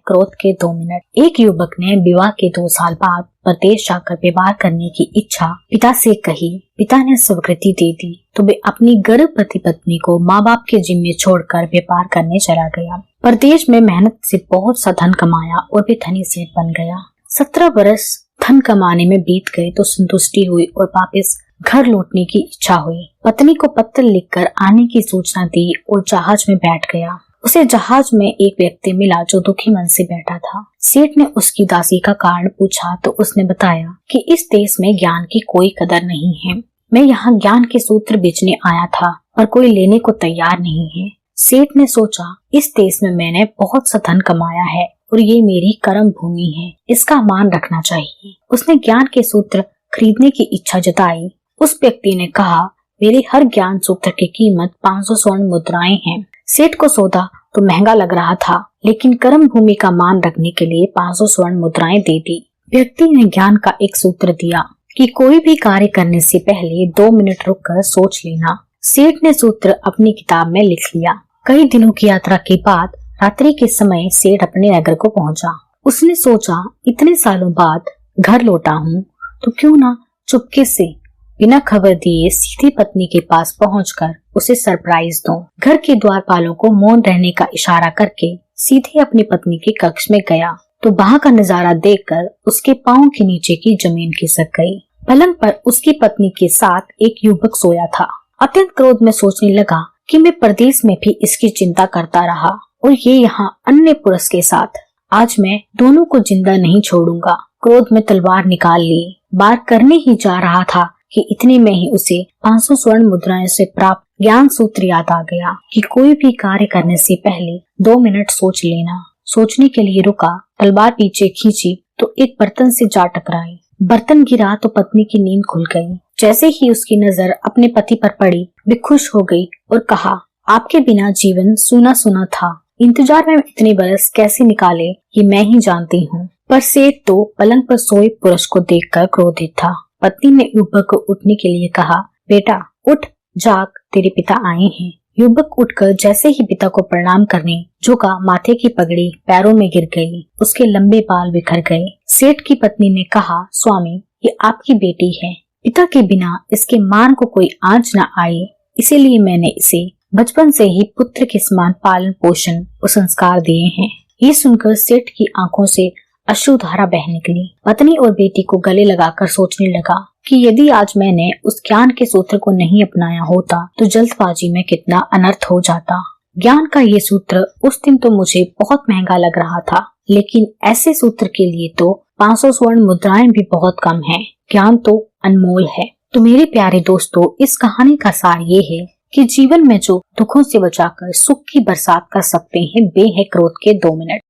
क्रोध के 2 मिनट। एक युवक ने विवाह के 2 साल बाद प्रदेश जाकर व्यापार करने की इच्छा पिता से कही। पिता ने स्वीकृति दे दी तो वे अपनी गर्भवती पत्नी को माँ बाप के जिम्मे छोड़कर व्यापार करने चला गया। प्रदेश में मेहनत से बहुत सा धन कमाया और वे धनी सेठ बन गया। 17 वर्ष धन कमाने में बीत गए तो संतुष्टि हुई और वापस घर लौटने की इच्छा हुई। पत्नी को पत्र लिखकर आने की सूचना दी और जहाज में बैठ गया। उसे जहाज में एक व्यक्ति मिला जो दुखी मन से बैठा था। सेठ ने उसकी उदासी का कारण पूछा तो उसने बताया कि इस देश में ज्ञान की कोई कदर नहीं है। मैं यहाँ ज्ञान के सूत्र बेचने आया था पर कोई लेने को तैयार नहीं है। सेठ ने सोचा, इस देश में मैंने बहुत सा धन कमाया है और ये मेरी कर्म भूमि है, इसका मान रखना चाहिए। उसने ज्ञान के सूत्र खरीदने की इच्छा जताई। उस व्यक्ति ने कहा, मेरे हर ज्ञान सूत्र की कीमत 500 स्वर्ण मुद्राएं हैं। सेठ को सौदा तो महंगा लग रहा था लेकिन कर्म भूमि का मान रखने के लिए 500 स्वर्ण मुद्राएं दे दी। व्यक्ति ने ज्ञान का एक सूत्र दिया कि कोई भी कार्य करने से पहले 2 मिनट रुककर सोच लेना। सेठ ने सूत्र अपनी किताब में लिख लिया। कई दिनों की यात्रा के बाद रात्रि के समय सेठ अपने नगर को पहुंचा। उसने सोचा, इतने सालों बाद घर लौटा हूँ तो क्यों ना चुपके से बिना खबर दिए सीधी पत्नी के पास पहुंचकर उसे सरप्राइज दूं। घर के द्वारपालों को मौन रहने का इशारा करके सीधे अपनी पत्नी के कक्ष में गया तो वहां का नजारा देखकर उसके पांव के नीचे की जमीन खिसक गई। पलंग पर उसकी पत्नी के साथ एक युवक सोया था। अत्यंत क्रोध में सोचने लगा कि मैं परदेश में भी इसकी चिंता करता रहा और ये यहाँ अन्य पुरुष के साथ, आज मैं दोनों को जिंदा नहीं छोड़ूंगा। क्रोध में तलवार निकाल ली। वार करने ही जा रहा था कि इतने में ही उसे 500 स्वर्ण मुद्राएं से प्राप्त ज्ञान सूत्र याद आ गया कि कोई भी कार्य करने से पहले 2 मिनट सोच लेना। सोचने के लिए रुका, तलवार पीछे खींची तो एक बर्तन से जा टकराई। बर्तन गिरा तो पत्नी की नींद खुल गई। जैसे ही उसकी नजर अपने पति पर पड़ी वे खुश हो गई और कहा, आपके बिना जीवन सूना सूना था। इंतजार में इतने बरस कैसे निकाले ये मैं ही जानती हूँ। पर सेठ तो पलंग पर सोए पुरुष को देखकर क्रोधित था। पत्नी ने युवक को उठने के लिए कहा, बेटा उठ, जाग, तेरे पिता आए हैं। युवक उठकर जैसे ही पिता को प्रणाम करने झुका, माथे की पगड़ी पैरों में गिर गई। उसके लंबे बाल बिखर गए। सेठ की पत्नी ने कहा, स्वामी ये आपकी बेटी है, पिता के बिना इसके मान को कोई आंच न आए, इसीलिए मैंने इसे बचपन से ही पुत्र के समान पालन पोषण और संस्कार दिए हैं। ये सुनकर सेठ की आंखों से अश्रुधारा बह निकली। पत्नी और बेटी को गले लगाकर सोचने लगा कि यदि आज मैंने उस ज्ञान के सूत्र को नहीं अपनाया होता तो जल्दबाजी में कितना अनर्थ हो जाता। ज्ञान का ये सूत्र उस दिन तो मुझे बहुत महंगा लग रहा था, लेकिन ऐसे सूत्र के लिए तो 500 स्वर्ण मुद्राएं भी बहुत कम है। ज्ञान तो अनमोल है। तो मेरे प्यारे दोस्तों, इस कहानी का सार ये है कि जीवन में जो दुखों से बचाकर सुख की बरसात कर सकते हैं वे है क्रोध के 2 मिनट।